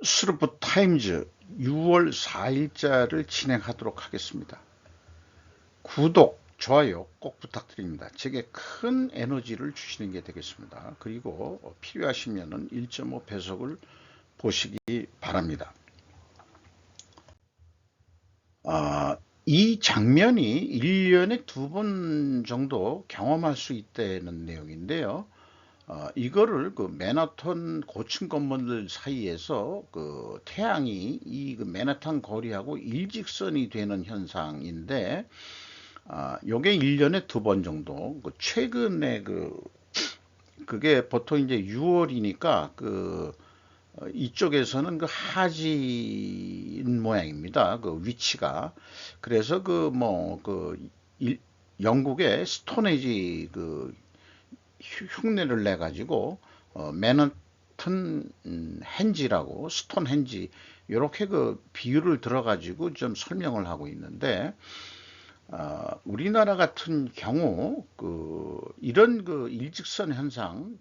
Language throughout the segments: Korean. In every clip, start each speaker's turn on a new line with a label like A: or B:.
A: 스루프 타임즈 6월 4일자를 진행하도록 하겠습니다. 구독, 좋아요 꼭 부탁드립니다. 제게 큰 에너지를 주시는 게 되겠습니다. 그리고 필요하시면 1.5 배속을 보시기 바랍니다. 이 장면이 1년에 2번 정도 경험할 수 있다는 내용인데요. 이거를 그 맨하탄 고층 건물들 사이에서 그 태양이 이 그 맨하탄 거리하고 일직선이 되는 현상인데, 요게 1년에 2번 정도, 최근에 그게 보통 이제 6월이니까 이쪽에서는 그 하진 모양입니다. 그 위치가. 그래서 영국의 스톤헤지 흉내를 내 가지고 맨하튼 헨지라고 스톤헨지 이렇게 비유를 들어 가지고 좀 설명을 하고 있는데, 우리나라 같은 경우 이런 일직선 현상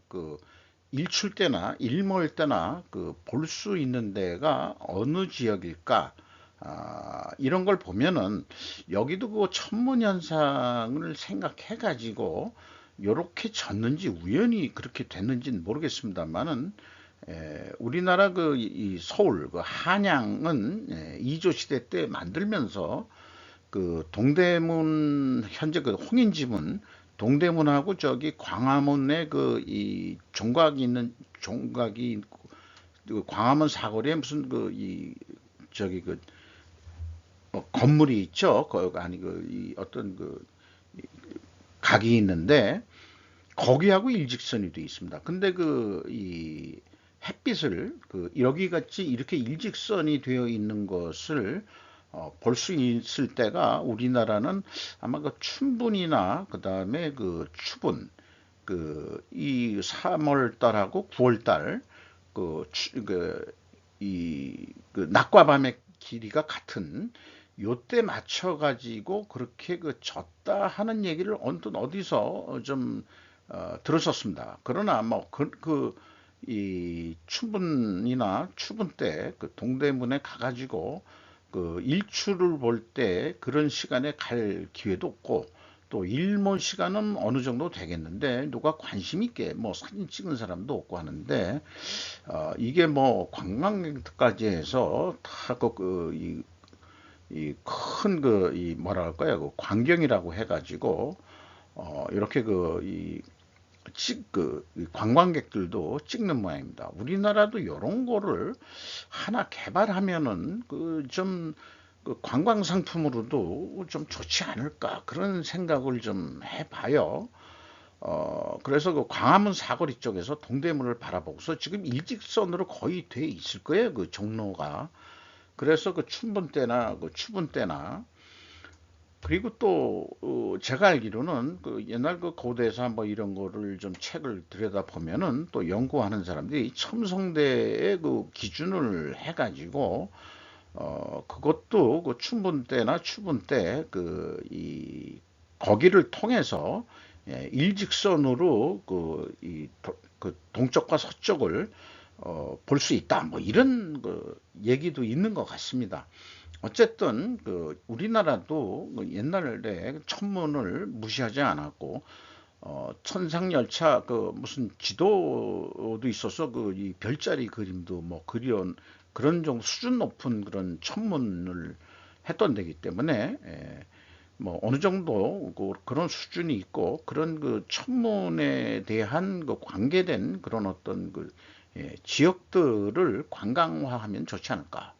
A: 일출 때나 일몰 때나 볼 수 있는 데가 어느 지역일까? 이런 걸 보면은 여기도 그 천문 현상을 생각해 가지고 요렇게 졌는지 우연히 그렇게 됐는지는 모르겠습니다만은, 우리나라 이 서울 한양은 이조 시대 때 만들면서 동대문 현재 홍인지문 동대문하고 저기 광화문에 이 종각이 있는 종각이 있고, 광화문 사거리에 무슨 저기 건물이 있죠. 아니 이 어떤 각이 있는데 거기하고 일직선이 되어 있습니다. 근데 이 햇빛을 여기 같이 이렇게 일직선이 되어 있는 것을 볼 수 있을 때가 우리나라는 아마 춘분이나 그 다음에 추분 이 3월 달하고 9월 달 낮과 밤의 길이가 같은 요때 맞춰 가지고 그렇게 졌다 하는 얘기를 언뜻 어디서 좀 들었었습니다. 그러나 이 추분이나 추분 때 동대문에 가가지고 일출을 볼 때 그런 시간에 갈 기회도 없고, 또 일몰 시간은 어느 정도 되겠는데 누가 관심 있게 사진 찍은 사람도 없고 하는데, 이게 관광객까지 해서 다 이 뭐랄까요, 광경이라고 해가지고 이렇게 관광객들도 찍는 모양입니다. 우리나라도 이런 거를 하나 개발하면은 좀 관광 상품으로도 좀 좋지 않을까 그런 생각을 좀 해봐요. 그래서 광화문 사거리 쪽에서 동대문을 바라보고서 지금 일직선으로 거의 돼 있을 거예요. 종로가. 그래서 춘분 때나 추분 때나, 그리고 또 제가 알기로는 옛날 고대사 이런 거를 좀 책을 들여다 보면은 또 연구하는 사람들이 첨성대의 기준을 해가지고 그것도 춘분 때나 추분 때 이 거기를 통해서 일직선으로 동쪽과 서쪽을 볼 수 있다 이런 얘기도 있는 것 같습니다. 어쨌든 우리나라도 옛날에 천문을 무시하지 않았고, 천상열차 무슨 지도도 있어서 이 별자리 그림도 그려온 그런 좀 수준 높은 그런 천문을 했던 데기 때문에, 어느 정도 그런 수준이 있고, 그런 천문에 대한 관계된 그런 어떤 지역들을 관광화하면 좋지 않을까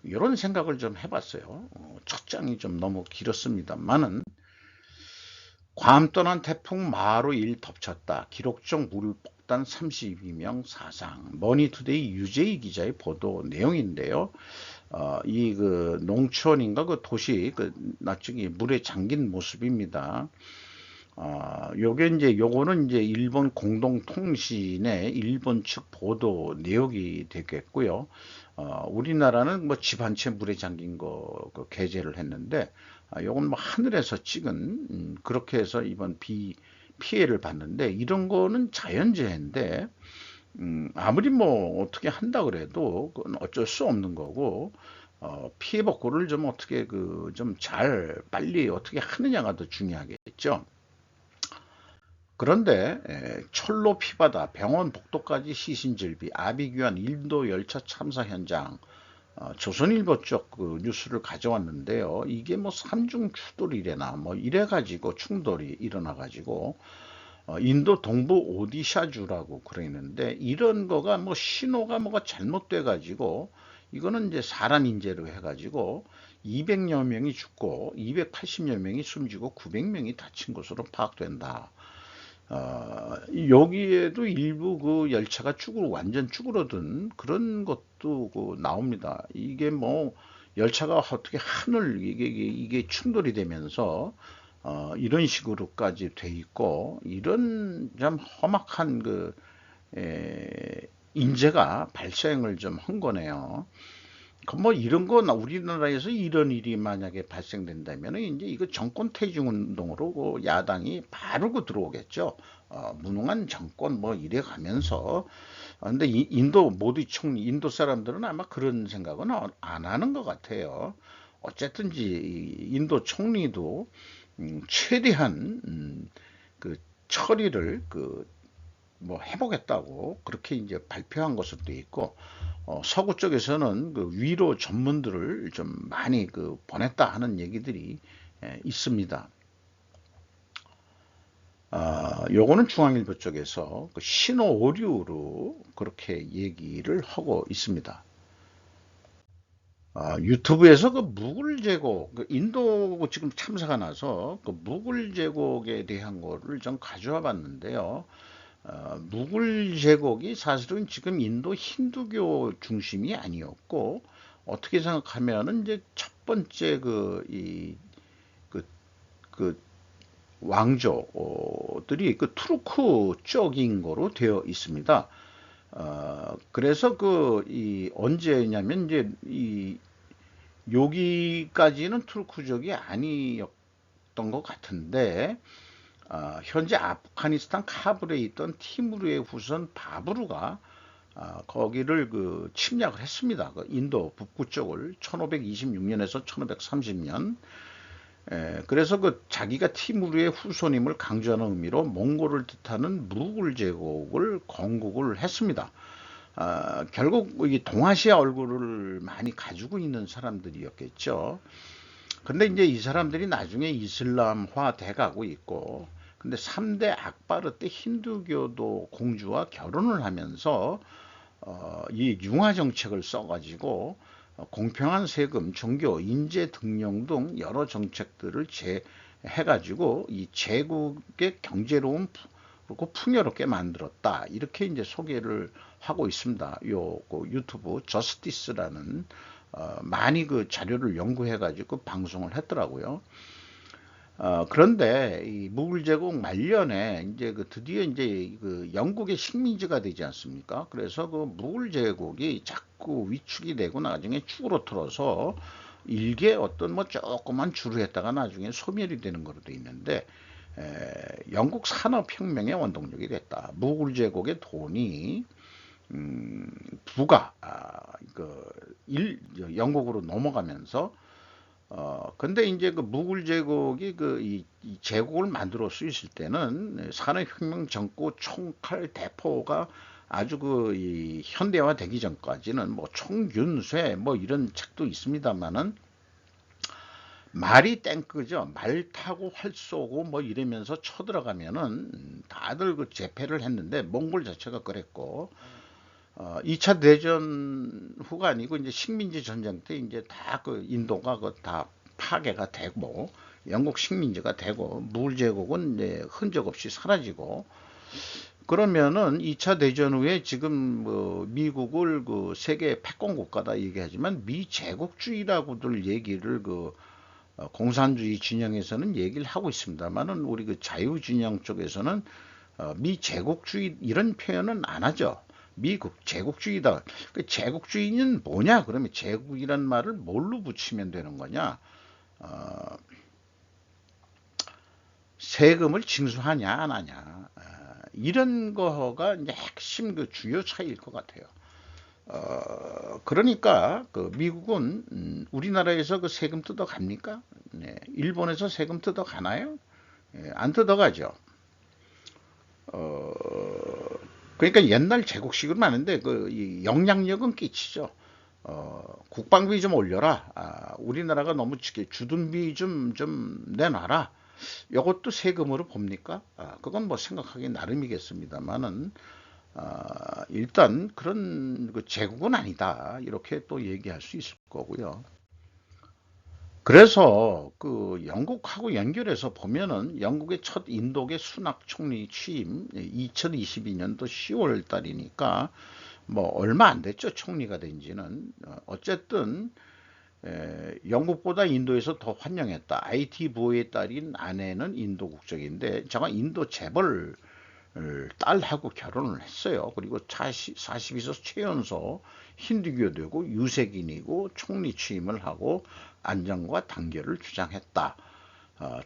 A: 이런 생각을 좀 해봤어요. 첫 장이 좀 너무 길었습니다만은, 괌 떠난 태풍 마로 1 덮쳤다. 기록적 물폭탄 32명 사상. 머니투데이 유재희 기자의 보도 내용인데요. 이 농촌인가 도시 나중에 물에 잠긴 모습입니다. 요거는 이제 일본 공동통신의 일본 측 보도 내용이 되겠고요. 우리나라는 집 한 채 물에 잠긴 거 게재를 했는데, 요건 하늘에서 찍은 그렇게 해서 이번 피해를 봤는데, 이런 거는 자연재해인데 아무리 뭐 어떻게 한다 그래도 그건 어쩔 수 없는 거고, 피해 복구를 좀 어떻게 그 좀 잘 빨리 어떻게 하느냐가 더 중요하겠죠. 그런데 철로 피바다, 병원 복도까지 시신절비, 아비규환 인도 열차 참사 현장, 조선일보 쪽 그 뉴스를 가져왔는데요. 이게 뭐 삼중 추돌이래나 뭐 이래가지고 충돌이 일어나가지고 인도 동부 오디샤주라고 그러는데, 이런 거가 뭐 신호가 뭐가 잘못돼 가지고 이거는 이제 사람 인재로 해가지고 200여 명이 죽고 280여 명이 숨지고 900명이 다친 것으로 파악된다. 여기에도 일부 그 열차가 완전 쭈그러든 그런 것도 그 나옵니다. 이게 뭐 열차가 어떻게 이게 충돌이 되면서 이런 식으로까지 돼 있고, 이런 참 험악한 그 인재가 발생을 좀 한 거네요. 뭐 이런 거 우리나라에서 이런 일이 만약에 발생된다면 이제 이거 정권 퇴진 운동으로 그 야당이 바로 그 들어오겠죠. 무능한 정권 뭐 이래 가면서. 근데 인도 모디 총리, 인도 사람들은 아마 그런 생각은 안 하는 것 같아요. 어쨌든지 인도 총리도 최대한 그 처리를 그 뭐 해보겠다고 그렇게 이제 발표한 것으로 돼 있고, 서구 쪽에서는 그 위로 전문들을 좀 많이 그 보냈다 하는 얘기들이 있습니다. 요거는 중앙일보 쪽에서 그 신호 오류로 그렇게 얘기를 하고 있습니다. 유튜브에서 그 무굴 제국, 그 인도 지금 참사가 나서 그 무굴 제국에 대한 거를 좀 가져와 봤는데요. 무굴 제국이 사실은 지금 인도 힌두교 중심이 아니었고, 어떻게 생각하면은 이제 첫 번째 그, 그 왕조들이 그 투르크 쪽인 거로 되어 있습니다. 그래서 언제냐면 이제 여기까지는 투르크족이 아니었던 것 같은데, 현재 아프가니스탄 카불에 있던 티무르의 후손 바브르가 거기를 그 침략을 했습니다. 그 인도 북부 쪽을 1526년에서 1530년. 그래서 그 자기가 티무르의 후손임을 강조하는 의미로 몽골을 뜻하는 무굴 제국을 건국을 했습니다. 결국 이 동아시아 얼굴을 많이 가지고 있는 사람들이었겠죠. 근데 이제 이 사람들이 나중에 이슬람화 돼가고 있고, 근데 3대 악바르 때 힌두교도 공주와 결혼을 하면서 이 융화 정책을 써가지고 공평한 세금, 종교, 인재 등용 등 여러 정책들을 해가지고 이 제국의 경제로운 그리고 풍요롭게 만들었다. 이렇게 이제 소개를 하고 있습니다. 그 유튜브 저스티스라는 많이 그 자료를 연구해가지고 방송을 했더라고요. 그런데 이 무굴 제국 말년에 이제 그 드디어 이제 그 영국의 식민지가 되지 않습니까? 그래서 그 무굴 제국이 자꾸 위축이 되고 나중에 축으로 틀어서 일개 어떤 뭐 조그만 주를 했다가 나중에 소멸이 되는 거로 돼 있는데, 영국 산업혁명의 원동력이 됐다. 무굴 제국의 돈이 부가 영국으로 넘어가면서, 근데 이제 그 무굴 제국이 이 제국을 만들어 수 있을 때는 산업혁명 전후 총칼 대포가 아주 이 현대화 되기 전까지는 뭐 총균쇠 뭐 이런 책도 있습니다만은, 말이 탱크죠. 말 타고 활 쏘고 뭐 이러면서 쳐들어가면은 다들 그 제패를 했는데, 몽골 자체가 그랬고, 2차 대전 후가 아니고 이제 식민지 전쟁 때 이제 다 그 인도가 그 다 파괴가 되고 영국 식민지가 되고 무굴 제국은 이제 흔적 없이 사라지고, 그러면은 2차 대전 후에 지금 뭐 미국을 그 세계 패권 국가다 얘기하지만 미제국주의라고들 얘기를 공산주의 진영에서는 얘기를 하고 있습니다만은, 우리 그 자유 진영 쪽에서는 미제국주의 이런 표현은 안 하죠. 미국 제국주의다. 그 제국주의는 뭐냐? 그러면 제국이란 말을 뭘로 붙이면 되는 거냐? 세금을 징수하냐 안 하냐? 이런 거가 이제 핵심 그 주요 차이일 것 같아요. 그러니까 그 미국은 우리나라에서 그 세금 뜯어 갑니까? 네, 일본에서 세금 뜯어 가나요? 안 뜯어 가죠. 어, 그러니까 옛날 제국식으로 하는데 그 영향력은 끼치죠. 국방비 좀 올려라. 우리나라가 너무 주둔비 좀 내놔라. 이것도 세금으로 봅니까? 그건 뭐 생각하기 나름이겠습니다만은 일단 그런 그 제국은 아니다. 이렇게 또 얘기할 수 있을 거고요. 그래서 그 영국하고 연결해서 보면은 영국의 첫 인도계 수낙 총리 취임 2022년도 10월 달이니까 뭐 얼마 안 됐죠. 총리가 된 지는. 어쨌든 영국보다 인도에서 더 환영했다. IT 부호의 딸인 아내는 인도 국적인데 제가 인도 재벌 딸하고 결혼을 했어요. 그리고 42세 최연소 힌두교되고 유색인이고 총리 취임을 하고 안정과 단결을 주장했다.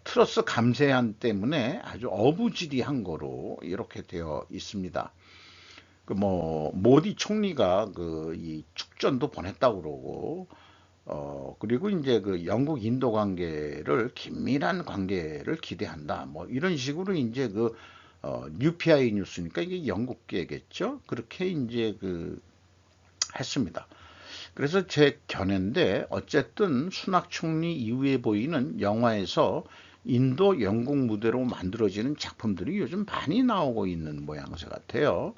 A: 트러스 감세안 때문에 아주 어부지리한 거로 이렇게 되어 있습니다. 그 뭐 모디 총리가 그 이 축전도 보냈다고 그러고 그리고 이제 그 영국 인도 관계를 긴밀한 관계를 기대한다. 뭐 이런 식으로 이제 그 UPI 뉴스니까 이게 영국계겠죠. 그렇게 이제 그 했습니다. 그래서 제 견해인데 어쨌든 수낙 총리 이후에 보이는 영화에서 인도 영국 무대로 만들어지는 작품들이 요즘 많이 나오고 있는 모양새 같아요.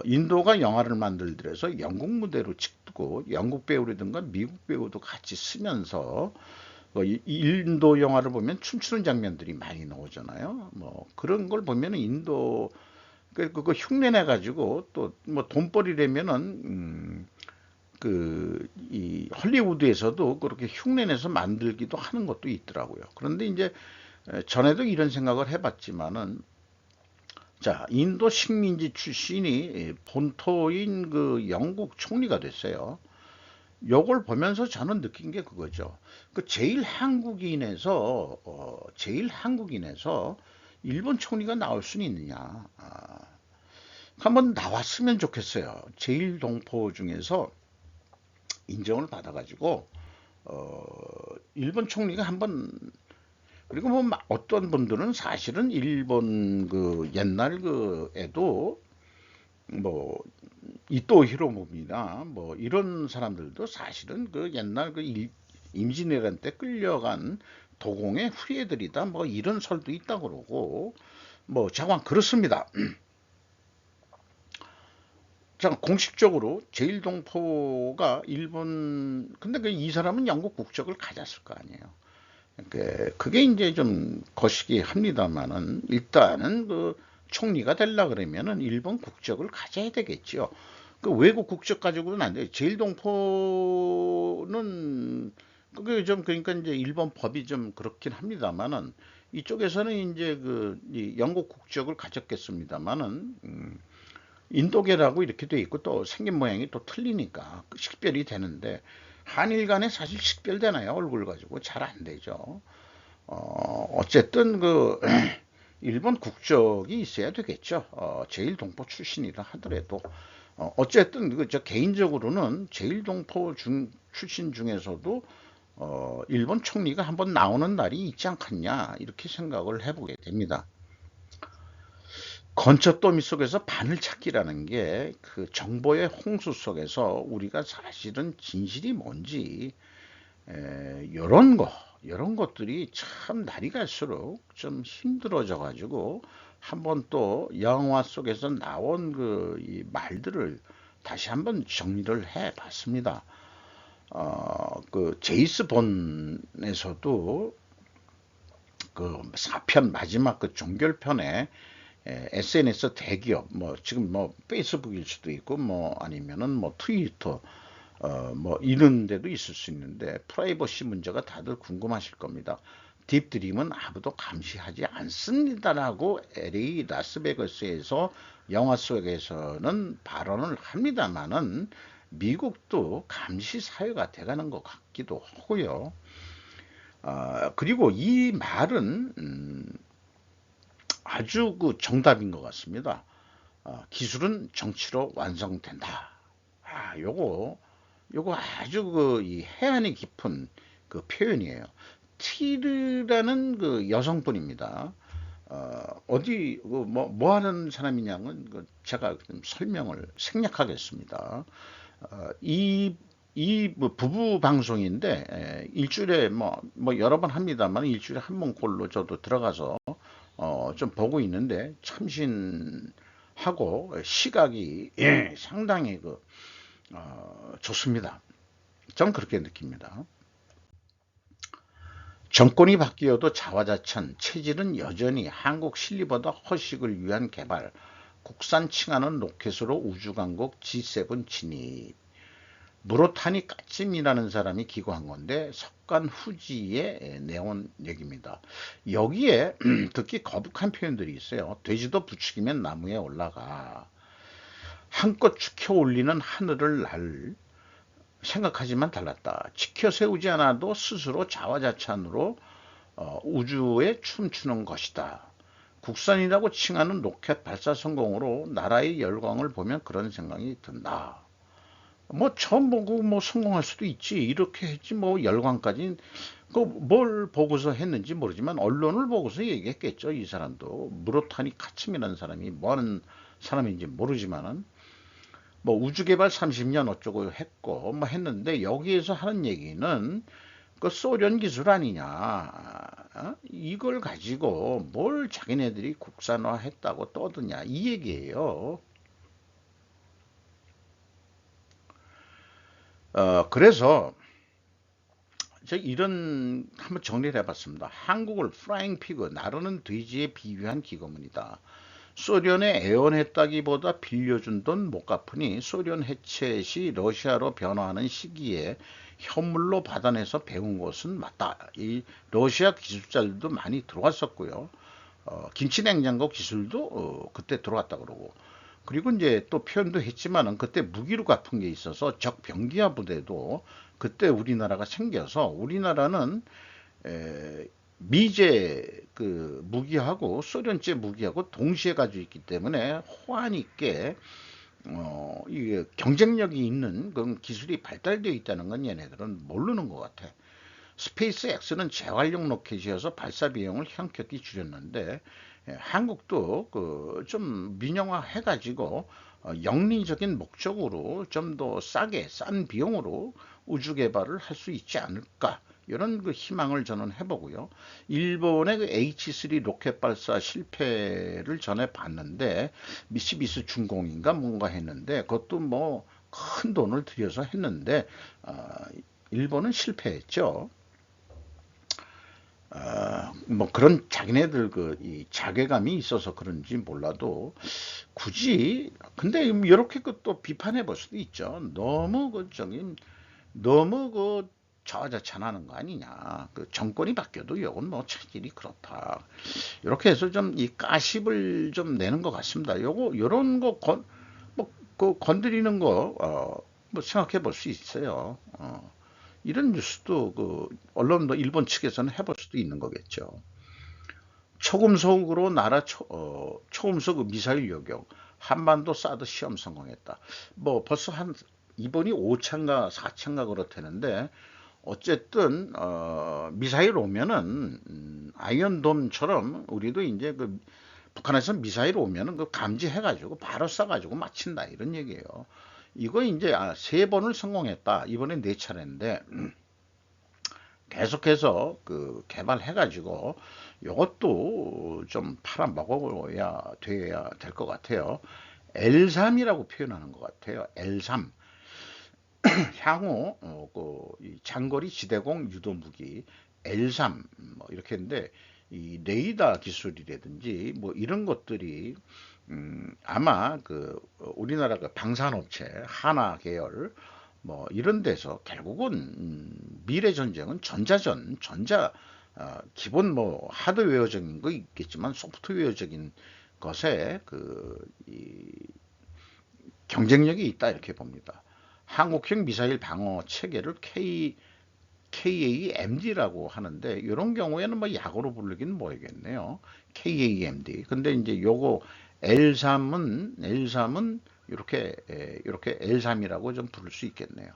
A: 인도가 영화를 만들더라서 영국 무대로 찍고 영국 배우라든가 미국 배우도 같이 쓰면서 인도 영화를 보면 춤추는 장면들이 많이 나오잖아요. 뭐 그런 걸 보면은 인도 그거 흉내내 가지고 또 뭐 돈벌이라면은 그 이 헐리우드에서도 그렇게 흉내내서 만들기도 하는 것도 있더라고요. 그런데 이제 전에도 이런 생각을 해봤지만은 자, 인도 식민지 출신이 본토인 그 영국 총리가 됐어요. 요걸 보면서 저는 느낀 게 그거죠. 그 제일 한국인에서 일본 총리가 나올 수는 있느냐. 한번 나왔으면 좋겠어요. 제일 동포 중에서 인정을 받아가지고 일본 총리가 한번 그리고 뭐 어떤 분들은 사실은 일본 그 옛날 그에도 뭐 이토 히로부미나 뭐 이런 사람들도 사실은 그 옛날 그 임진왜란 때 끌려간 도공의 후예들이다 뭐 이런 설도 있다고 그러고 뭐 자관 그렇습니다. 자 공식적으로 제일동포가 일본 근데 그 이 사람은 영국 국적을 가졌을 거 아니에요. 그게 이제 좀 거시기 합니다만은 일단은 그 총리가 되려 그러면은 일본 국적을 가져야 되겠죠. 그 외국 국적 가지고는 안 돼요. 제일동포는 그게 좀 그러니까 이제 일본 법이 좀 그렇긴 합니다만은 이쪽에서는 이제 이 영국 국적을 가졌겠습니다만은 인도계라고 이렇게 돼 있고 또 생긴 모양이 또 틀리니까 식별이 되는데 한일 간에 사실 식별되나요? 얼굴 가지고 잘 안 되죠. 어쨌든 그 일본 국적이 있어야 되겠죠. 제일동포 출신이라 하더라도 어쨌든 그 저 개인적으로는 제일동포 출신 중에서도 일본 총리가 한번 나오는 날이 있지 않겠냐 이렇게 생각을 해보게 됩니다. 건초더미 속에서 바늘 찾기라는 게 그 정보의 홍수 속에서 우리가 사실은 진실이 뭔지 이런 것들이 참 날이 갈수록 좀 힘들어져 가지고 한번 또 영화 속에서 나온 이 말들을 다시 한번 정리를 해 봤습니다. 그 제이스 본에서도 그 4편 마지막 그 종결편에 SNS 대기업 뭐 지금 뭐 페이스북일 수도 있고 뭐 아니면은 뭐 트위터 뭐 이런 데도 있을 수 있는데 프라이버시 문제가 다들 궁금하실 겁니다. 딥드림은 아무도 감시하지 않습니다라고 LA 라스베가스에서 영화 속에서는 발언을 합니다만은 미국도 감시 사회가 돼가는 것 같기도 하고요. 그리고 이 말은 아주 그 정답인 것 같습니다. 기술은 정치로 완성된다. 요거 아주 그 이 해안이 깊은 그 표현이에요. 티르라는 그 여성분입니다. 어디 뭐 하는 사람이냐면 제가 좀 설명을 생략하겠습니다. 이 뭐 부부 방송인데 일주일에 뭐 여러 번 합니다만 일주일에 한 번 꼴로 저도 들어가서 좀 보고 있는데 참신하고 시각이 상당히 좋습니다. 저는 그렇게 느낍니다. 정권이 바뀌어도 자화자찬, 체질은 여전히 한국 실리버더 허식을 위한 개발, 국산 칭하는 로켓으로 우주강국 G7 진입. 무로타니 까찜이라는 사람이 기고한 건데 석간 후지에 내온 얘기입니다. 여기에 듣기 거북한 표현들이 있어요. 돼지도 부추기면 나무에 올라가. 한껏 축혀 올리는 하늘을 날 생각하지만 달랐다. 지켜 세우지 않아도 스스로 자화자찬으로 우주에 춤추는 것이다. 국산이라고 칭하는 로켓 발사 성공으로 나라의 열광을 보면 그런 생각이 든다. 뭐 처음 보고 뭐 성공할 수도 있지. 이렇게 했지 뭐 열광까지 뭘 보고서 했는지 모르지만 언론을 보고서 얘기했겠죠. 이 사람도 무로타니 카츠미라는 사람이 뭐 하는 사람인지 모르지만은 뭐 우주개발 30년 어쩌고 했고 뭐 했는데 여기에서 하는 얘기는 그 소련 기술 아니냐. 이걸 가지고 뭘 자기네들이 국산화했다고 떠드냐 이 얘기예요. 그래서 저 이런 한번 정리를 해봤습니다. 한국을 프라잉 피그 나르는 돼지에 비유한 기고문이다. 소련에 애원했다기보다 빌려준 돈 못 갚으니 소련 해체 시 러시아로 변화하는 시기에 현물로 받아내서 배운 것은 맞다. 이 러시아 기술자들도 많이 들어왔었고요. 김치냉장고 기술도 그때 들어왔다 그러고. 그리고 이제 또 표현도 했지만은 그때 무기로 갚은 게 있어서 적 병기화 부대도 그때 우리나라가 생겨서 우리나라는 미제 그 무기하고 소련제 무기하고 동시에 가지고 있기 때문에 호환 있게 이게 경쟁력이 있는 그런 기술이 발달되어 있다는 건 얘네들은 모르는 것 같아. 스페이스 X는 재활용 로켓이어서 발사 비용을 현격히 줄였는데 한국도 그 좀 민영화 해가지고 영리적인 목적으로 좀 더 싸게 싼 비용으로 우주 개발을 할 수 있지 않을까 이런 그 희망을 저는 해보고요. 일본의 그 H3 로켓 발사 실패를 전에 봤는데 미쓰비시 중공인가 뭔가 했는데 그것도 뭐 큰 돈을 들여서 했는데 일본은 실패했죠. 뭐 그런 자기네들 이 자괴감이 있어서 그런지 몰라도 굳이 근데 이렇게 또 비판해 볼 수도 있죠. 너무 너무 자화자찬하는 거 아니냐. 그 정권이 바뀌어도 이건 뭐 체질이 그렇다. 이렇게 해서 좀 이 가십을 좀 내는 것 같습니다. 요런 거 그 건드리는 거 뭐 생각해 볼 수 있어요. 이런 뉴스도 그 언론도 일본 측에서는 해볼 수도 있는 거겠죠. 초금속으로 초금속 미사일 요격, 한반도 사드 시험 성공했다. 뭐 벌써 한 이번이 5차인가 4차인가 그렇다는데 어쨌든 미사일 오면은 아이언돔처럼 우리도 이제 그 북한에서 미사일 오면은 그 감지해가지고 바로 쏴가지고 맞힌다 이런 얘기예요. 이거 이제 3번을 성공했다. 이번에 4차례인데 계속해서 그 개발해가지고 이것도 좀 팔아 먹어야 돼야 될 것 같아요. L3이라고 표현하는 것 같아요. L3 향후 이 장거리 지대공 유도 무기 L3 뭐 이렇게 했는데 이 레이더 기술이라든지 뭐 이런 것들이 아마 그 우리나라 그 방산업체 하나 계열 뭐 이런 데서 결국은 미래 전쟁은 전자 기본 뭐 하드웨어적인 거 있겠지만 소프트웨어적인 것에 이 경쟁력이 있다 이렇게 봅니다. 한국형 미사일 방어 체계를 KAMD라고 하는데 이런 경우에는 뭐 약으로 부르긴 뭐겠네요. KAMD. 근데 이제 요거 L3은 이렇게 L3이라고 좀 부를 수 있겠네요.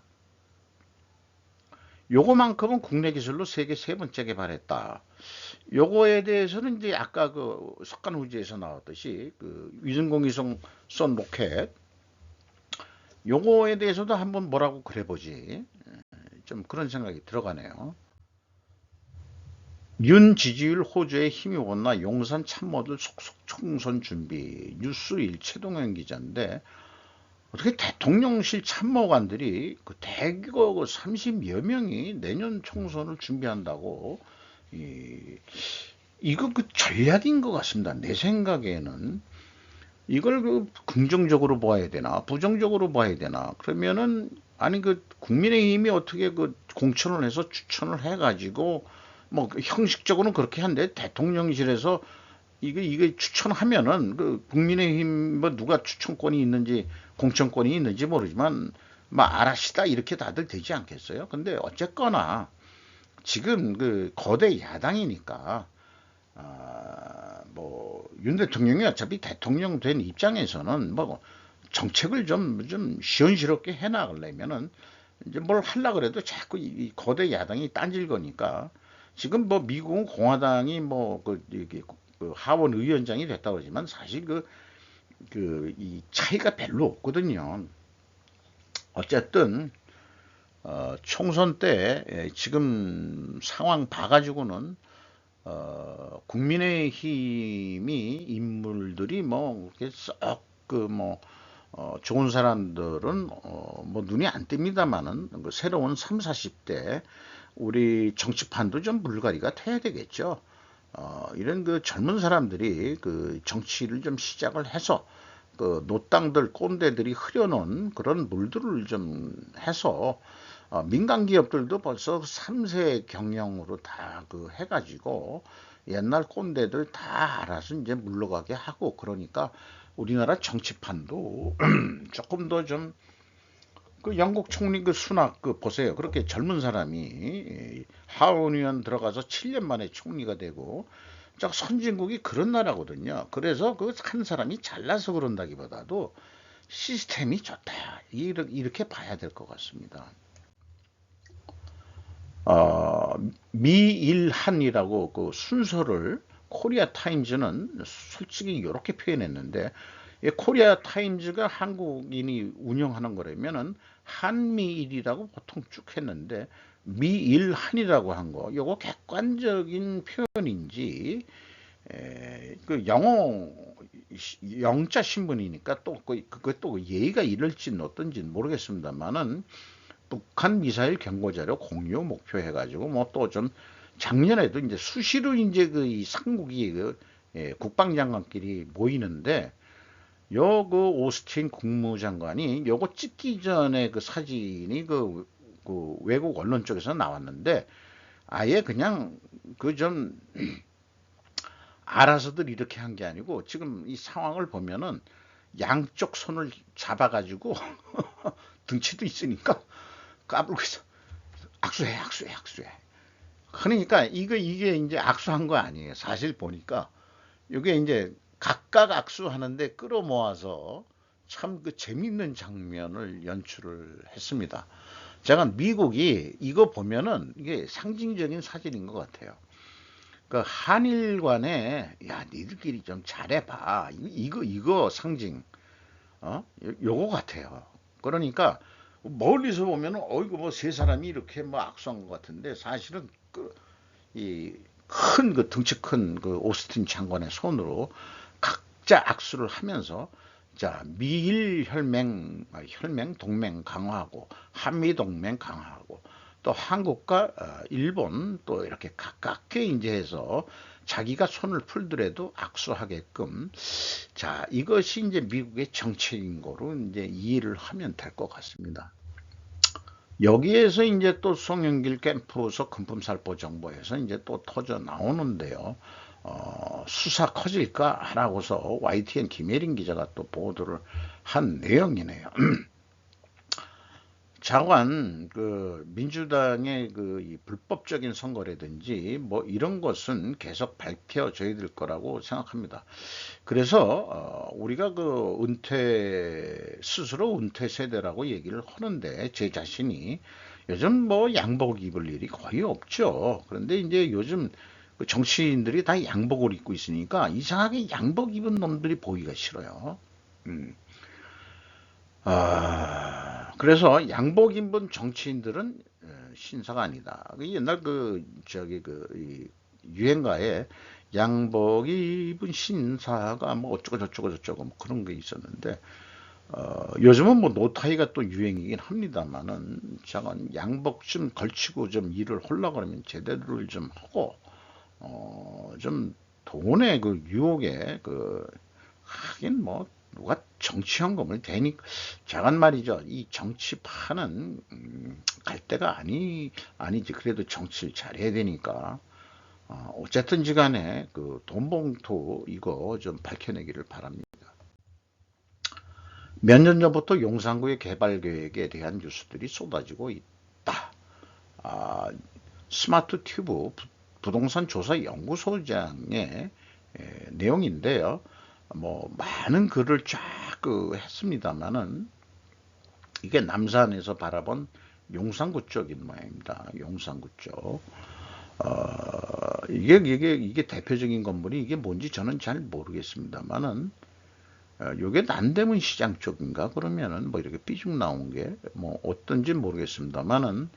A: 요거만큼은 국내 기술로 세계 세 번째 개발했다. 요거에 대해서는 이제 아까 그 석간후지에서 나왔듯이 그 위성공유선 쏜 로켓 요거에 대해서도 한번 뭐라고 그래보지. 좀 그런 생각이 들어가네요. 윤 지지율 호조에 힘입었나 용산 참모들 속속 총선 준비. 뉴스일 최동현 기자인데 어떻게 대통령실 참모관들이 그 대거 30여 명이 내년 총선을 준비한다고 이거 그 전략인 것 같습니다. 내 생각에는 이걸 그 긍정적으로 봐야 되나 부정적으로 봐야 되나 그러면은 아니 그 국민의힘이 어떻게 그 공천을 해서 추천을 해가지고 뭐 형식적으로는 그렇게 한데 대통령실에서 이게 추천하면은 그 국민의힘 뭐 누가 추천권이 있는지 공천권이 있는지 모르지만 뭐 알아시다 이렇게 다들 되지 않겠어요? 근데 어쨌거나 지금 그 거대 야당이니까 뭐 윤 대통령이 어차피 대통령 된 입장에서는 뭐 정책을 좀 시원스럽게 해나가려면은 이제 뭘 하려 그래도 자꾸 이 거대 야당이 딴질 거니까 지금 뭐 미국은 공화당이 뭐그 하원 의원장이 됐다고 그러지만 사실 이 차이가 별로 없거든요. 어쨌든 총선 때 지금 상황 봐가지고는 국민의힘이 인물들이 뭐 이렇게 썩그뭐 좋은 사람들은 뭐 눈이 안 띕니다만은 그 새로운 3, 40대 우리 정치판도 좀 물갈이가 돼야 되겠죠. 이런 그 젊은 사람들이 그 정치를 좀 시작을 해서 그 노땅들 꼰대들이 흐려놓은 그런 물들을 좀 해서 민간 기업들도 벌써 3세 경영으로 다 그 해가지고 옛날 꼰대들 다 알아서 이제 물러가게 하고 그러니까 우리나라 정치판도 조금 더 좀 그 영국 총리 그 수낙 그 보세요. 그렇게 젊은 사람이 하원 의원 들어가서 7년 만에 총리가 되고 저 선진국이 그런 나라거든요. 그래서 그 한 사람이 잘나서 그런다기보다도 시스템이 좋다. 이렇게 봐야 될 것 같습니다. 어, 미일한이라고 그 순서를 코리아 타임즈는 솔직히 이렇게 표현했는데 이 코리아 타임즈가 한국인이 운영하는 거라면은 한미일이라고 보통 쭉 했는데 미일한이라고 한 거, 요거 객관적인 표현인지 그 영자 신문이니까 또 그것도 예의가 이럴지는 어떤지는 모르겠습니다만은 북한 미사일 경고 자료 공유 목표 해가지고 뭐 또 좀 작년에도 이제 수시로 이제 그 이 삼국이 국방장관끼리 모이는데 요 그 오스틴 국무장관이 요거 찍기 전에 그 사진이 그 외국 언론 쪽에서 나왔는데 아예 그냥 그 좀 알아서들 이렇게 한 게 아니고 지금 이 상황을 보면은 양쪽 손을 잡아가지고 등치도 있으니까 까불고 있어. 악수해, 악수해, 악수해. 그러니까 이게 이제 악수한 거 아니에요. 사실 보니까 이게 이제 각각 악수하는데 끌어모아서 참 그 재밌는 장면을 연출을 했습니다. 제가 미국이 이거 보면은 이게 상징적인 사진인 것 같아요. 그 한일 간에 야 니들끼리 좀 잘해봐. 이거 상징 요거 같아요. 그러니까 멀리서 보면은 어이구 뭐 세 사람이 이렇게 뭐 악수한 것 같은데 사실은 이 큰 그 덩치 큰 그 오스틴 장관의 손으로 각자 악수를 하면서 자 미일 혈맹 동맹 강화하고 한미 동맹 강화하고 또 한국과 일본 또 이렇게 가깝게 이제 해서 자기가 손을 풀더라도 악수하게끔 자 이것이 이제 미국의 정책인 거로 이제 이해를 하면 될 것 같습니다. 여기에서 이제 또 송영길 캠프로서 금품살포 정보에서 이제 또 터져 나오는데요. 수사 커질까 하라고서 YTN 김혜린 기자가 또 보도를 한 내용이네요. 자관 그 민주당의 그 이 불법적인 선거라든지 뭐 이런 것은 계속 밝혀져야 될 거라고 생각합니다. 그래서 우리가 그 스스로 은퇴 세대라고 얘기를 하는데 제 자신이 요즘 뭐 양복 입을 일이 거의 없죠. 그런데 이제 요즘 그 정치인들이 다 양복을 입고 있으니까 이상하게 양복 입은 놈들이 보기가 싫어요. 음. 그래서 양복 입은 정치인들은 신사가 아니다. 그 옛날 그 저기 이 유행가에 양복 입은 신사가 뭐 어쩌고 저쩌고 저쩌고 뭐 그런 게 있었는데 요즘은 뭐 노타이가 또 유행이긴 합니다만은 저건 양복 좀 걸치고 좀 일을 하려고 그러면 제대로를 좀 하고 좀 돈의 그 유혹에 그 하긴 뭐 누가 정치 현금을 대니 자간 말이죠. 이 정치판은 갈 데가 아니지. 그래도 정치를 잘해야 되니까 어쨌든지 간에 그 돈봉투 이거 좀 밝혀내기를 바랍니다. 몇 년 전부터 용산구의 개발 계획에 대한 뉴스들이 쏟아지고 있다. 아, 스마트 튜브 부동산 조사 연구소장의 내용인데요. 뭐 많은 글을 쫙 그 했습니다만은 이게 남산에서 바라본 용산구 쪽인 모양입니다. 용산구 쪽. 이게 대표적인 건물이 이게 뭔지 저는 잘 모르겠습니다만은 요게 남대문 시장 쪽인가 그러면은 뭐 이렇게 삐죽 나온 게 뭐 어떤지 모르겠습니다만은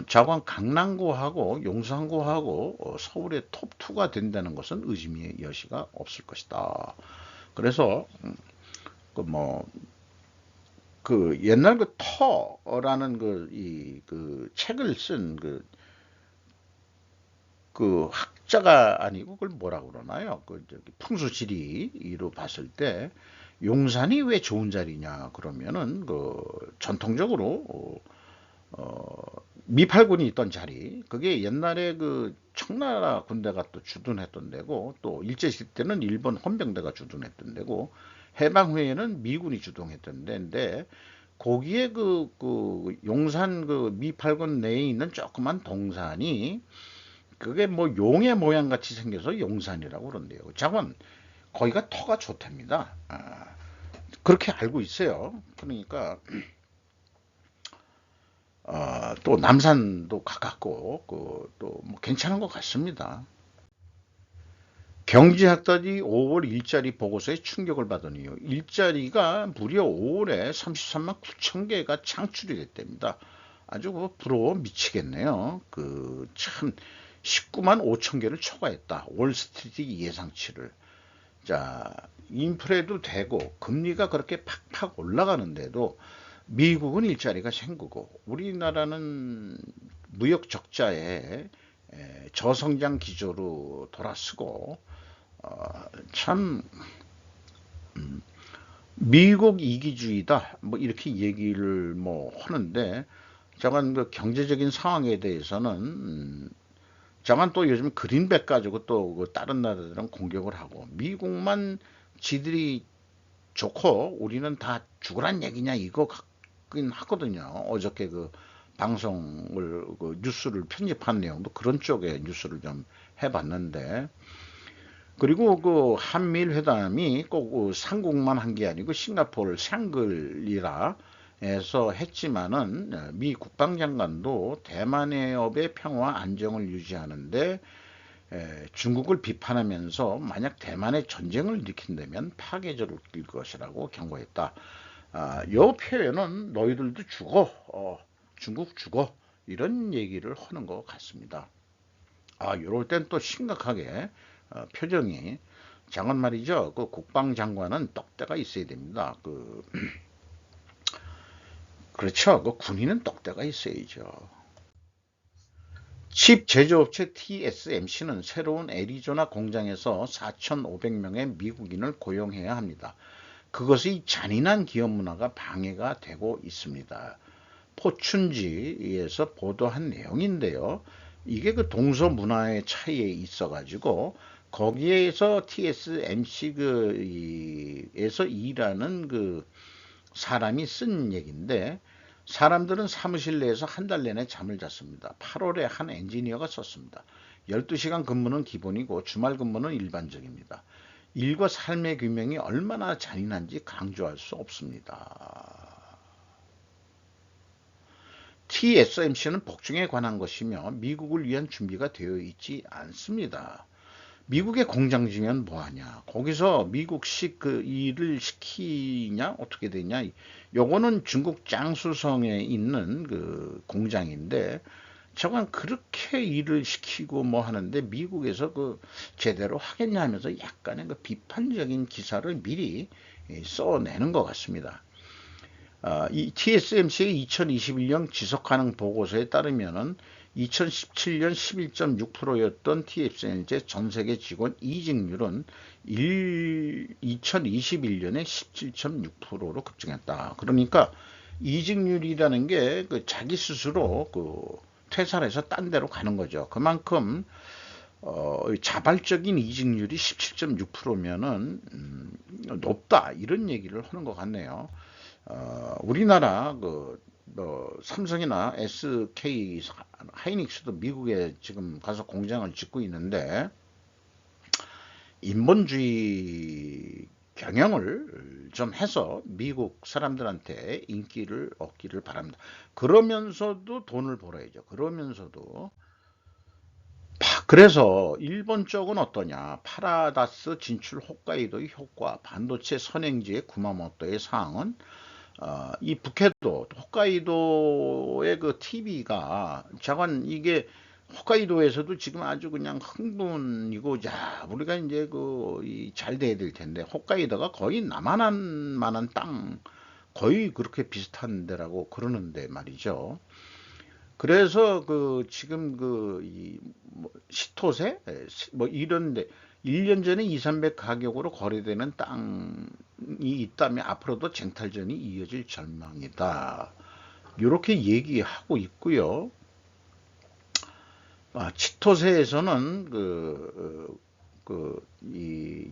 A: 자관 강남구하고 용산구하고 서울의 톱2가 된다는 것은 의심의 여지가 없을 것이다. 그래서 그뭐 그 옛날 그 터라는 그 책을 쓴 그 학자가 아니고 그걸 뭐라고 그러나요? 그 저기 풍수지리로 봤을 때 용산이 왜 좋은 자리냐 그러면은 그 전통적으로 미팔군이 있던 자리 그게 옛날에 그 청나라 군대가 또 주둔했던 데고 또 일제시대 때는 일본 헌병대가 주둔했던 데고 해방 후에는 미군이 주둔했던 데인데 거기에 그 용산 그 미팔군 내에 있는 조그만 동산이 그게 뭐 용의 모양 같이 생겨서 용산이라고 그런대요. 자관 거기가 터가 좋답니다. 그렇게 알고 있어요. 그러니까 또 남산도 가깝고 그또뭐 괜찮은 것 같습니다. 경제학자들이 5월 일자리 보고서에 충격을 받은 이유. 일자리가 무려 5월에 33만 9천 개가 창출이 됐답니다. 아주 그 부러워 미치겠네요. 그 참 19만 5천 개를 초과했다. 월스트리트 예상치를. 자, 인플레도 되고 금리가 그렇게 팍팍 올라가는데도 미국은 일자리가 생기고 우리나라는 무역 적자에 저성장 기조로 돌아서고 참 미국 이기주의다 뭐 이렇게 얘기를 뭐 하는데 저건 그 경제적인 상황에 대해서는 저건 또 요즘 그린백 가지고 또그 다른 나라들은 공격을 하고 미국만 지들이 좋고 우리는 다 죽으란 얘기냐 이거 같긴 하거든요. 어저께 그 방송을 그 뉴스를 편집한 내용도 그런 쪽의 뉴스를 좀 해봤는데 그리고 그 한미일 회담이 꼭그 삼국만 한 게 아니고 싱가포르 샹글리라 에서 했지만은 미 국방장관도 대만 해협의 평화 안정을 유지하는데 중국을 비판하면서 만약 대만에 전쟁을 일으킨다면 파괴적일 것이라고 경고했다. 이 표현은 너희들도 죽어, 중국 죽어 이런 얘기를 하는 것 같습니다. 이럴 땐 또 심각하게 표정이 장관 말이죠. 그 국방장관은 떡대가 있어야 됩니다. 그렇죠. 그 군인은 떡대가 있어야죠. 칩 제조업체 TSMC는 새로운 애리조나 공장에서 4,500명의 미국인을 고용해야 합니다. 그것이 잔인한 기업 문화가 방해가 되고 있습니다. 포춘지에서 보도한 내용인데요. 이게 그 동서 문화의 차이에 있어 가지고 거기에서 TSMC 에서 일하는 그 사람이 쓴 얘기인데 사람들은 사무실 내에서 한 달 내내 잠을 잤습니다. 8월에 한 엔지니어가 썼습니다. 12시간 근무는 기본이고 주말 근무는 일반적입니다. 일과 삶의 균형이 얼마나 잔인한지 강조할 수 없습니다. TSMC는 복중에 관한 것이며 미국을 위한 준비가 되어 있지 않습니다. 미국의 공장지면 뭐하냐? 거기서 미국식 그 일을 시키냐? 어떻게 되냐? 요거는 중국 장수성에 있는 그 공장인데 저건 그렇게 일을 시키고 뭐 하는데 미국에서 그 제대로 하겠냐 하면서 약간의 그 비판적인 기사를 미리 써내는 것 같습니다. 이 TSMC의 2021년 지속가능 보고서에 따르면은 2017년 11.6%였던 TSMC의 전 세계 직원 이직률은 2021년에 17.6%로 급증했다. 그러니까 이직률이라는 게 그 자기 스스로 그 퇴사를 해서 딴 데로 가는 거죠. 그만큼 자발적인 이직률이 17.6%면은 높다 이런 얘기를 하는 것 같네요. 우리나라 삼성이나 SK 하이닉스도 미국에 지금 가서 공장을 짓고 있는데 인본주의 경영을 좀 해서 미국 사람들한테 인기를 얻기를 바랍니다. 그러면서도 돈을 벌어야죠. 그러면서도 그래서 일본 쪽은 어떠냐? 파라다스 진출 홋카이도의 효과, 반도체 선행지의 구마모토의 상황은 이 북해도 홋카이도의 그 TV가 자관 이게 홋카이도에서도 지금 아주 그냥 흥분이고 야 우리가 이제 잘 돼야 될 텐데 홋카이도가 거의 남한만한 땅 거의 그렇게 비슷한 데라고 그러는데 말이죠. 그래서 지금 시토세 뭐 이런데 1년 전에 2, 300 가격으로 거래되는 땅이 있다면 앞으로도 쟁탈전이 이어질 전망이다. 이렇게 얘기하고 있고요. 치토세에서는 이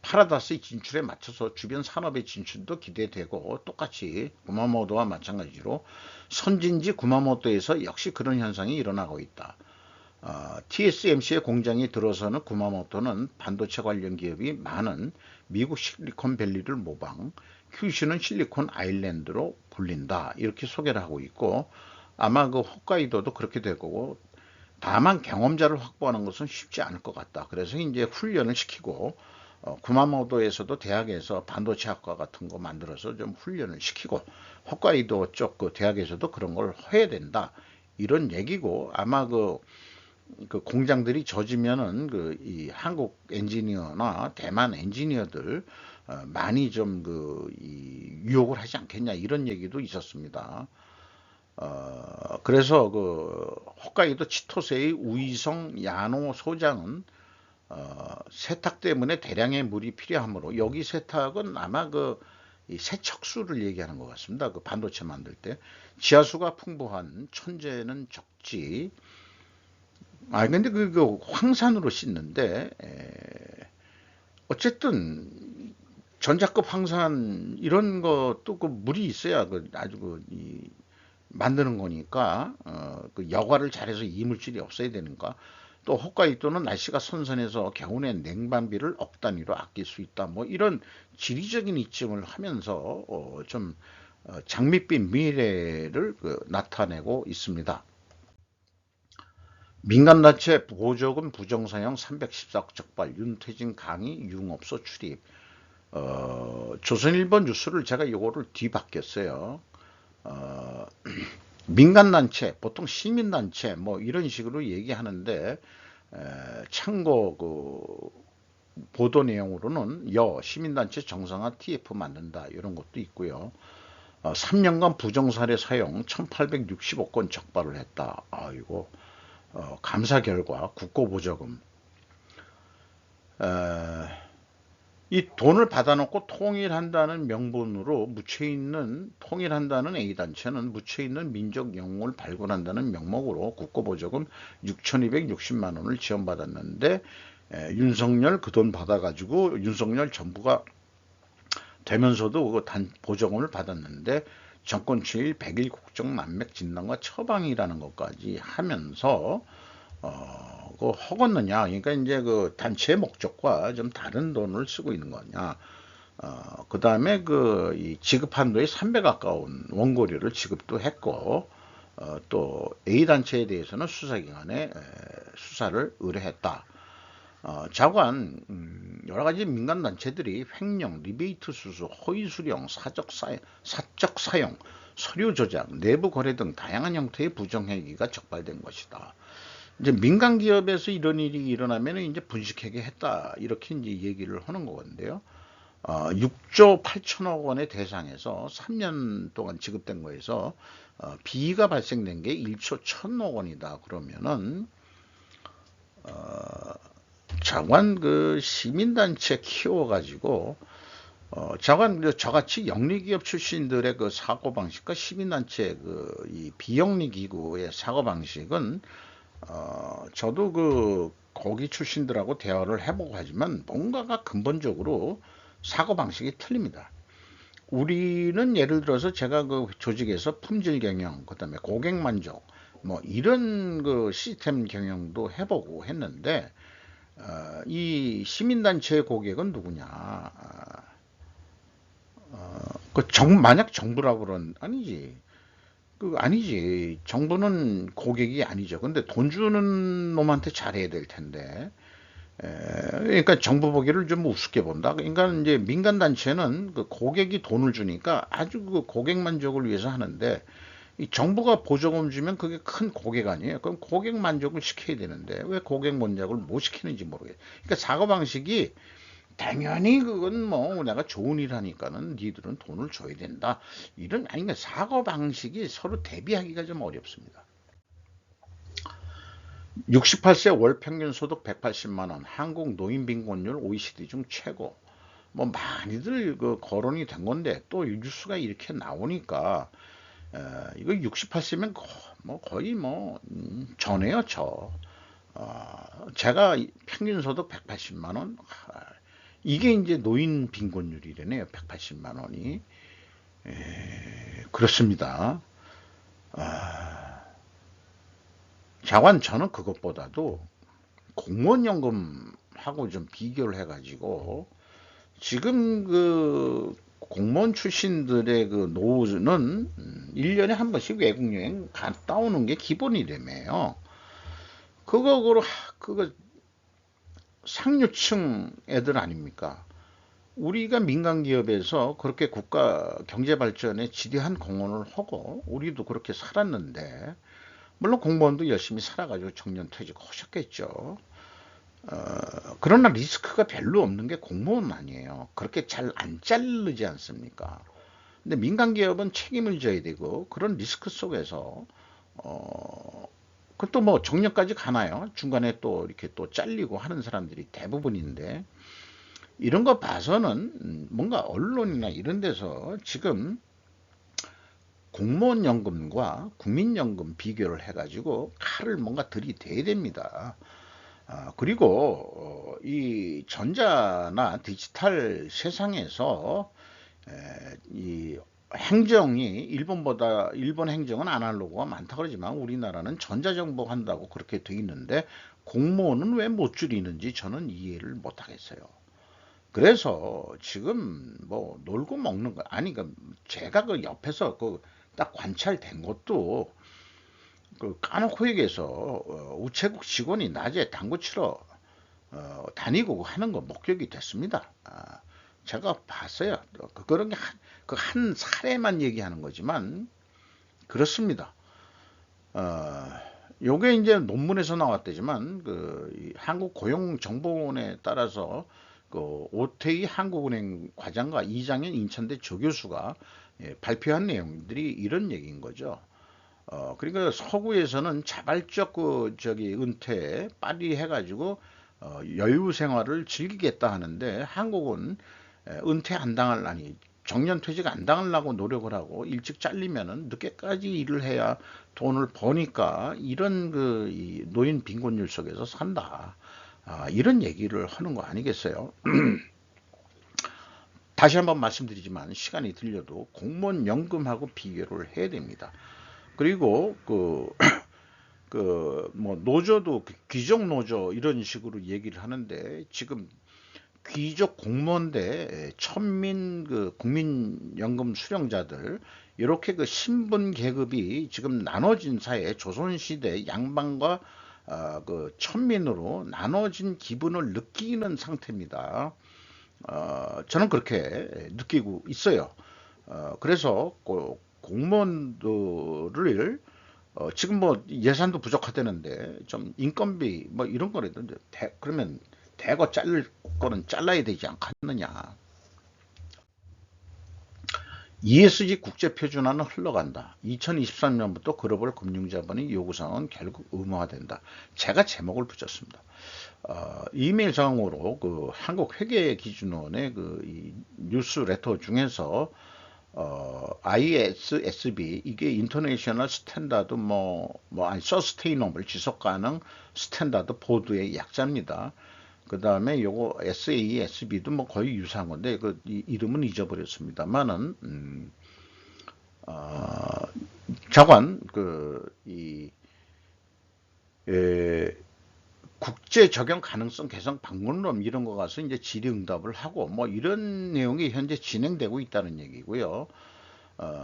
A: 파라다스의 진출에 맞춰서 주변 산업의 진출도 기대되고 똑같이 구마모토와 마찬가지로 선진지 구마모토에서 역시 그런 현상이 일어나고 있다. TSMC의 공장이 들어서는 구마모토는 반도체 관련 기업이 많은 미국 실리콘밸리를 모방, 큐슈는 실리콘 아일랜드로 불린다. 이렇게 소개를 하고 있고 아마 그 홋카이도도 그렇게 될 거고 다만 경험자를 확보하는 것은 쉽지 않을 것 같다. 그래서 이제 훈련을 시키고 구마모토에서도 대학에서 반도체 학과 같은 거 만들어서 좀 훈련을 시키고 홋카이도 쪽 그 대학에서도 그런 걸 해야 된다. 이런 얘기고 아마 그 공장들이 젖으면은 이 한국 엔지니어나 대만 엔지니어들 많이 좀 유혹을 하지 않겠냐 이런 얘기도 있었습니다. 그래서 홋카이도 치토세의 우이성 야노 소장은 세탁 때문에 대량의 물이 필요하므로 여기 세탁은 아마 이 세척수를 얘기하는 것 같습니다. 그 반도체 만들 때 지하수가 풍부한 천재는 적지. 근데 황산으로 씻는데 어쨌든 전자급 황산 이런 것도 물이 있어야 아주 만드는 거니까 여과를 잘해서 이물질이 없어야 되는가. 또 홋카이도는 날씨가 선선해서 겨울에 냉방비를 억 단위로 아낄 수 있다. 뭐 이런 지리적인 이점을 하면서 좀 장밋빛 미래를 나타내고 있습니다. 민간단체 보조금 부정사용 314억 적발, 윤태진 강의 융업소 출입. 조선일보 뉴스를 제가 요거를 뒤바뀌었어요. 민간단체, 보통 시민단체 뭐 이런 식으로 얘기하는데 참고 보도 내용으로는 시민단체 정상화 TF 만든다 이런 것도 있고요. 3년간 부정사례 사용 1865건 적발을 했다. 아이고 감사 결과 국고보조금 이 돈을 받아놓고 통일한다는 명분으로 묻혀있는 통일한다는 A단체는 묻혀있는 민족 영웅을 발굴한다는 명목으로 국고보조금 6,260만 원을 지원받았는데 윤석열 그 돈 받아가지고 윤석열 정부가 되면서도 보조금을 받았는데 정권 추일 100일 국정 만맥 진단과 처방이라는 것까지 하면서 그 허겄느냐, 그러니까 이제 그 단체 목적과 좀 다른 돈을 쓰고 있는 거냐. 그 다음에 그 이 지급 한도에 3배 가까운 원고료를 지급도 했고, 또 A단체에 대해서는 수사기관에 수사를 의뢰했다. 자관 여러 가지 민간 단체들이 횡령, 리베이트 수수, 허위 수령, 사적 사용, 서류 조작, 내부 거래 등 다양한 형태의 부정행위가 적발된 것이다. 이제 민간 기업에서 이런 일이 일어나면 이제 분식회계 했다, 이렇게 이제 얘기를 하는 거건데요. 6조 8천억 원의 대상에서 3년 동안 지급된 거에서 비위가 발생된 게 1조 1천억 원이다. 그러면은 자관 그 시민단체 키워가지고 자관 저같이 영리기업 출신들의 그 사고방식과 시민단체 그 이 비영리기구의 사고방식은 저도 그 거기 출신들하고 대화를 해보고 하지만 뭔가가 근본적으로 사고방식이 틀립니다. 우리는 예를 들어서 제가 그 조직에서 품질 경영, 그 다음에 고객 만족, 뭐 이런 그 시스템 경영도 해보고 했는데, 이 시민단체의 고객은 누구냐? 만약 정부라고 그런, 아니지. 아니지. 정부는 고객이 아니죠. 근데 돈 주는 놈한테 잘해야 될 텐데. 그러니까 정부 보기를 좀 우습게 본다. 그러니까 이제 민간 단체는 그 고객이 돈을 주니까 아주 그 고객 만족을 위해서 하는데, 이 정부가 보조금 주면 그게 큰 고객 아니에요. 그럼 고객 만족을 시켜야 되는데 왜 고객 만족을 못 시키는지 모르겠어요. 그러니까 사고 방식이 당연히 그건 뭐 내가 좋은 일 하니까는 니들은 돈을 줘야 된다. 이런 아닌가, 사고 방식이 서로 대비하기가 좀 어렵습니다. 68세 월 평균 소득 180만 원, 한국 노인 빈곤율 OECD 중 최고. 뭐 많이들 그 거론이 된 건데 또 뉴스가 이렇게 나오니까 이거 68세면 뭐 거의 뭐 전해요 저. 제가 평균 소득 180만 원, 이게 이제 노인 빈곤율이래네요. 180만 원이. 그렇습니다. 자관 저는 그것보다도 공무원연금하고 좀 비교를 해가지고 지금 그 공무원 출신들의 그 노후는 1년에 한 번씩 외국 여행 갔다 오는 게 기본이라며요. 그거 상류층 애들 아닙니까? 우리가 민간 기업에서 그렇게 국가 경제 발전에 지대한 공헌을 하고 우리도 그렇게 살았는데, 물론 공무원도 열심히 살아가지고 정년 퇴직하셨겠죠. 그러나 리스크가 별로 없는 게 공무원 아니에요. 그렇게 잘 안 자르지 않습니까? 근데 민간 기업은 책임을 져야 되고 그런 리스크 속에서 그것도 뭐 정년까지 가나요? 중간에 또 이렇게 또 잘리고 하는 사람들이 대부분인데, 이런 거 봐서는 뭔가 언론이나 이런 데서 지금 공무원 연금과 국민연금 비교를 해가지고 칼을 뭔가 들이대야 됩니다. 그리고 이 전자나 디지털 세상에서 이 행정이 일본 행정은 아날로그가 많다 그러지만 우리나라는 전자정보 한다고 그렇게 돼 있는데 공무원은 왜 못 줄이는지 저는 이해를 못 하겠어요. 그래서 지금 뭐 놀고 먹는 거 아니, 그 제가 그 옆에서 그 딱 관찰된 것도 그 까놓고 얘기해서 우체국 직원이 낮에 당구 치러 다니고 하는 거 목격이 됐습니다. 제가 봤어요. 그런 게 한 사례만 얘기하는 거지만 그렇습니다. 요게 이제 논문에서 나왔대지만 한국 고용정보원에 따라서 그 오태희 한국은행 과장과 이장현 인천대 조교수가 발표한 내용들이 이런 얘기인 거죠. 그러니까 서구에서는 자발적 은퇴에 빨리 해가지고 여유 생활을 즐기겠다 하는데, 한국은 은퇴 안 당할, 아니 정년 퇴직 안 당하려고 노력을 하고 일찍 잘리면은 늦게까지 일을 해야 돈을 버니까 이런 이 노인 빈곤율 속에서 산다. 이런 얘기를 하는 거 아니겠어요? 다시 한번 말씀드리지만 시간이 들려도 공무원 연금하고 비교를 해야 됩니다. 그리고 뭐 노조도 귀족 노조 이런 식으로 얘기를 하는데, 지금 귀족 공무원 대 천민 국민연금 수령자들, 이렇게 신분 계급이 지금 나눠진 사회, 조선시대 양반과 천민으로 나눠진 기분을 느끼는 상태입니다. 저는 그렇게 느끼고 있어요. 그래서 공무원들을 지금 뭐 예산도 부족하다는데 좀 인건비 뭐 이런 거라도 그러면 대거 자를 거는 잘라야 되지 않겠느냐. ESG 국제표준화는 흘러간다. 2023년부터 글로벌 금융자본의 요구사항은 결국 의무화된다. 제가 제목을 붙였습니다. 이메일상으로 한국회계기준원의 이 뉴스레터 중에서 ISSB, 이게 인터내셔널 스탠다드 서스테이너블 지속가능 스탠다드 보드의 약자입니다. 그 다음에 요거 SASB도 뭐 거의 유사한 건데 이름은 잊어버렸습니다만은 자관 국제 적용 가능성 개선 방법론 이런 거 가서 이제 질의응답을 하고 뭐 이런 내용이 현재 진행되고 있다는 얘기고요.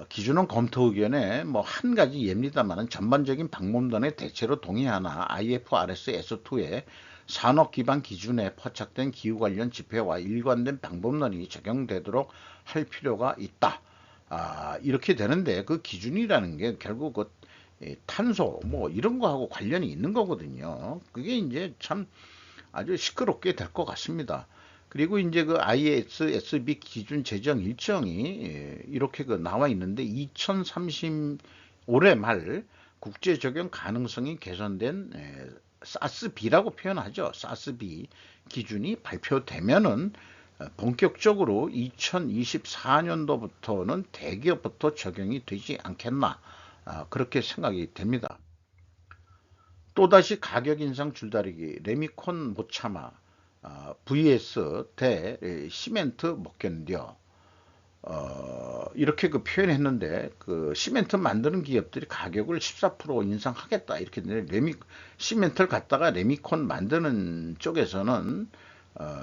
A: 기준은 검토 의견에 뭐 한 가지 예입니다만은 전반적인 방법론의 대체로 동의하나 IFRS S2에 산업 기반 기준에 포착된 기후 관련 지표와 일관된 방법론이 적용되도록 할 필요가 있다. 이렇게 되는데 그 기준이라는 게 결국 탄소 뭐 이런 거하고 관련이 있는 거거든요. 그게 이제 참 아주 시끄럽게 될 것 같습니다. 그리고 이제 ISSB 기준 제정 일정이 이렇게 나와 있는데 2030 올해 말 국제 적용 가능성이 개선된 사스비라고 표현하죠. 사스비 기준이 발표되면은 본격적으로 2024년도부터는 대기업부터 적용이 되지 않겠나, 그렇게 생각이 됩니다. 또다시 가격 인상 줄다리기, 레미콘 못 참아, vs 대 시멘트 못 견뎌. 이렇게 표현했는데 시멘트 만드는 기업들이 가격을 14% 인상하겠다 이렇게 했는데, 시멘트를 갖다가 레미콘 만드는 쪽에서는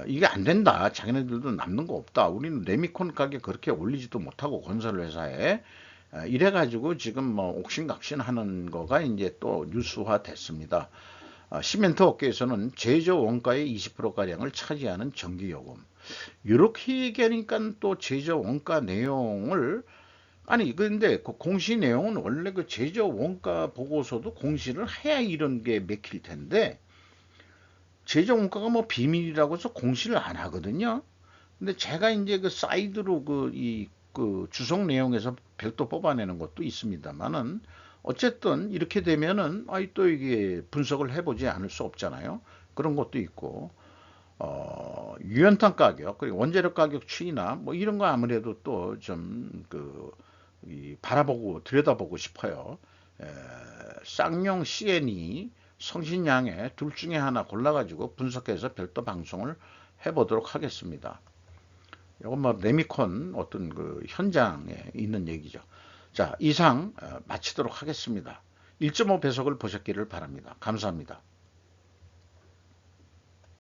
A: 이게 안 된다. 자기네들도 남는 거 없다. 우리는 레미콘 가격 그렇게 올리지도 못하고 건설회사에 이래가지고 지금 뭐 옥신각신 하는 거가 이제 또 뉴스화 됐습니다. 시멘트 업계에서는 제조 원가의 20%가량을 차지하는 전기요금. 이렇게 얘기하니까 또 제조 원가 내용을, 아니 근데 공시 내용은 원래 제조 원가 보고서도 공시를 해야 이런 게 맥힐 텐데, 제조 원가가 뭐 비밀이라고 해서 공시를 안 하거든요. 근데 제가 이제 사이드로 주석 내용에서 별도 뽑아내는 것도 있습니다만은, 어쨌든 이렇게 되면은 또 이게 분석을 해보지 않을 수 없잖아요. 그런 것도 있고, 유연탄 가격 그리고 원재료 가격 추이나 뭐 이런 거 아무래도 또 좀 바라보고 들여다보고 싶어요. 쌍용 CNE 성신양의 둘 중에 하나 골라가지고 분석해서 별도 방송을 해보도록 하겠습니다. 이건 뭐 레미콘 어떤 현장에 있는 얘기죠. 자, 이상 마치도록 하겠습니다. 1.5 배속을 보셨기를 바랍니다. 감사합니다.